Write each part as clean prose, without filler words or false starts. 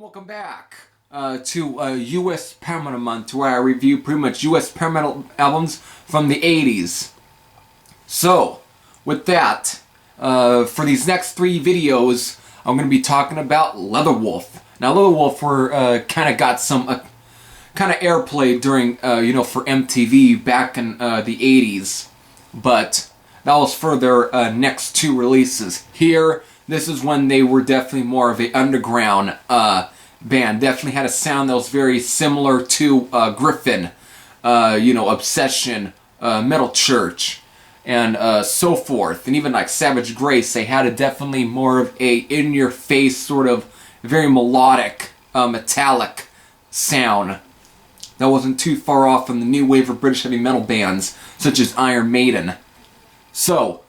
Welcome back to U.S. Power Metal Month, where I review pretty much U.S. Power Metal albums from the 80s. So, with that, for these next three videos, I'm going to be talking about Leatherwolf. Now, Leatherwolf kind of got some kind of airplay during, for MTV back in the 80s, but that was for their next two releases. Here, this is when they were definitely more of an underground band. Definitely had a sound that was very similar to Griffin, Obsession, Metal Church, and so forth. And even like Savage Grace, they had a definitely more of a in-your-face sort of very melodic, metallic sound that wasn't too far off from the new wave of British heavy metal bands such as Iron Maiden. So,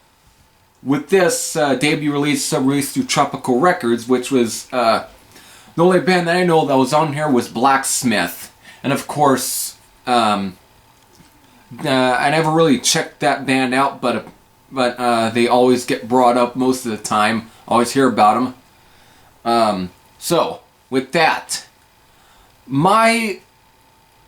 with this debut release, released through Tropical Records, which was the only band that I know that was on here was Blacksmith. And of course, I never really checked that band out, but they always get brought up most of the time. Always hear about them. So, with that, my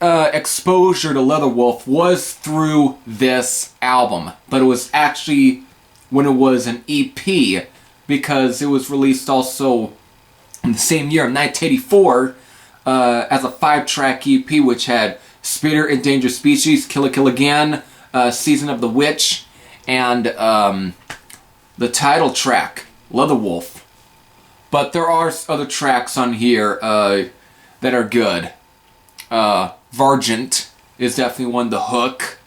exposure to Leatherwolf was through this album, but it was actually when it was an EP, because it was released also in the same year, 1984, as a 5-track EP, which had Spitter, Endangered Species, Kill a Kill Again, Season of the Witch, and the title track, Leatherwolf. But there are other tracks on here that are good. Vargent is definitely one. The Hook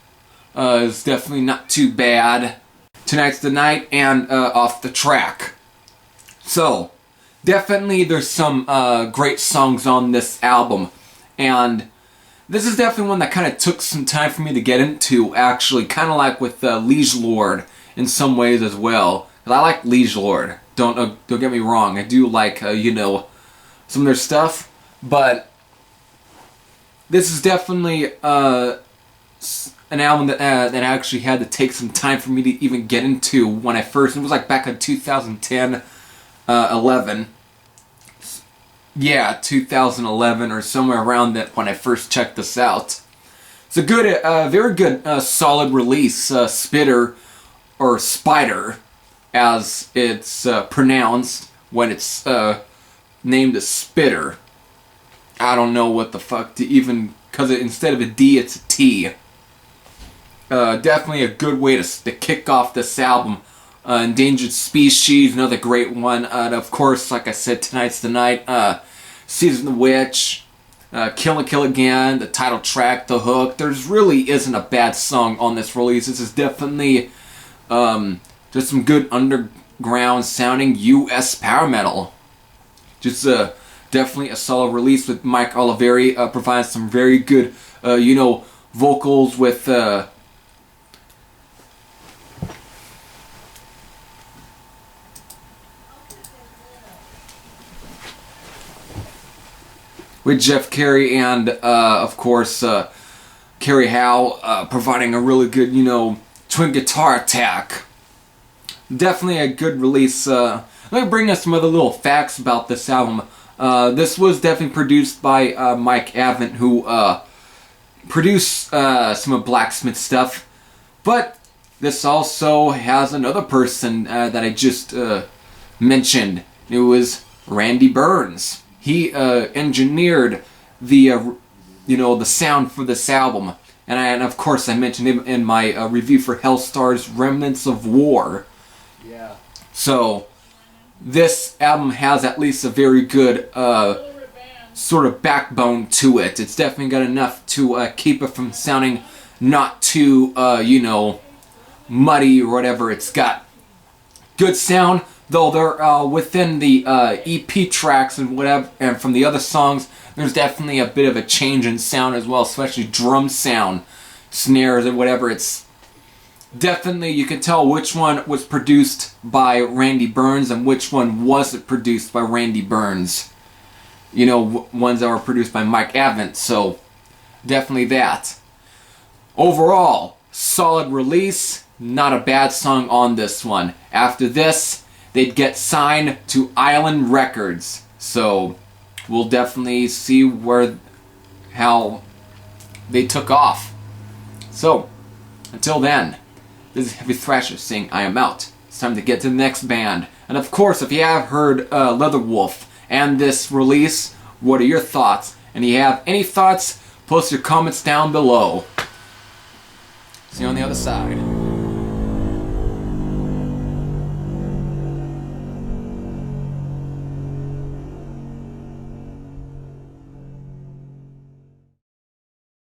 is definitely not too bad. Tonight's the Night, and Off the Track. So, definitely there's some great songs on this album, and this is definitely one that kind of took some time for me to get into, actually, kind of like with Liege Lord in some ways as well. 'Cause I like Liege Lord, don't get me wrong, I do like, some of their stuff, but this is definitely an album that actually had to take some time for me to even get into when I first. It was like back in 2010, 11. Yeah, 2011 or somewhere around that when I first checked this out. It's a good, very good, solid release. Spitter, or Spider, as it's pronounced when it's named as Spitter. I don't know what the fuck to even, because instead of a D, it's a T. Definitely a good way to kick off this album. Endangered Species, another great one. And of course, like I said, Tonight's the Night. Season of the Witch. Kill and Kill Again. The title track, The Hook. There's really isn't a bad song on this release. This is definitely just some good underground sounding U.S. power metal. Just definitely a solid release with Mike Oliveri. Provides some very good, vocals with Jeff Carey and, of course, Carey Howe providing a really good, twin guitar attack. Definitely a good release. Let me bring us some other little facts about this album. This was definitely produced by Mike Avent, who produced some of Blacksmith stuff. But this also has another person that I just mentioned. It was Randy Burns. He engineered the the sound for this album, and of course I mentioned him in my review for Hellstar's Remnants of War. Yeah. So this album has at least a very good sort of backbone to it. It's definitely got enough to keep it from sounding not too muddy or whatever. It's got good sound. Though they're within the EP tracks and whatever, and from the other songs, there's definitely a bit of a change in sound as well, especially drum sound, snares and whatever. It's definitely, you can tell which one was produced by Randy Burns and which one wasn't produced by Randy Burns. Ones that were produced by Mike Avent, so definitely that. Overall, solid release, not a bad song on this one. After this, they'd get signed to Island Records. So, we'll definitely see how they took off. So, until then, this is Heavy Thrasher saying I am out. It's time to get to the next band. And of course, if you have heard Leatherwolf and this release, what are your thoughts? And if you have any thoughts, post your comments down below. See you on the other side.